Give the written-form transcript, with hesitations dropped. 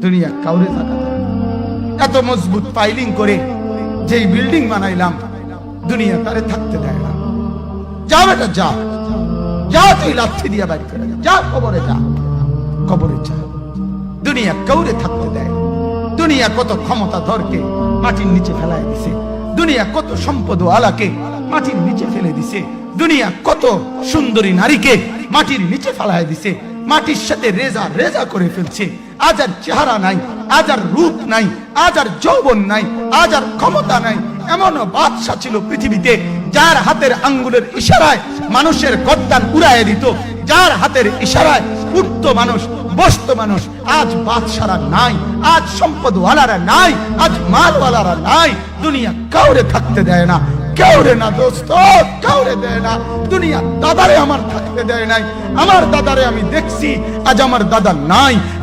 দুনিয়া কাউরে থাকা দেয় না। এত মজবুত পাইলিং করে যেই বিল্ডিং বানাইলাম দুনিয়া তারে থাকতে দেয় না। যা বেটা যা, যা তুই লাথি দিয়া বাড়ি করে যা, কবরে যা, কবরে যা। দুনিয়া কাউরে থাকতে দেয় না। দুনিয়া কত ক্ষমতা ধরকে মাটির নিচে ফেলায় দিছে, দুনিয়া কত সম্পদ আলাকে মাটির নিচে ফেলে দিছে, দুনিয়া কত সুন্দরী নারীকে মাটির নিচে ফেলায় দিছে, মাটির সাথে রেজা রেজা করে ফেলছে। আজ আর চেহারা নাই, আজ আর রূপ নাই, আজ আর যৌবন নাই, আজ আর ক্ষমতা নাই। এমন বাদশা ছিল পৃথিবীতে যার হাতের আঙ্গুলের ইশারায় মানুষের গর্দান উড়াইয়া দিত, যার হাতের ইশারায় উঠতো মানুষ, বসতো মানুষ। আজ বাদশারা নাই, আজ সম্পদওয়ালারা নাই, আজ মালওয়ালারা নাই। দুনিয়া কাউরে থাকতে দেয় না, কাউরে না দোস্ত, কাউরে দেয় না। দুনিয়া দাদারে আমার থাকতে দেয় নাই। আমার দাদারে আমি দেখছি, আজ আমার দাদা নাই।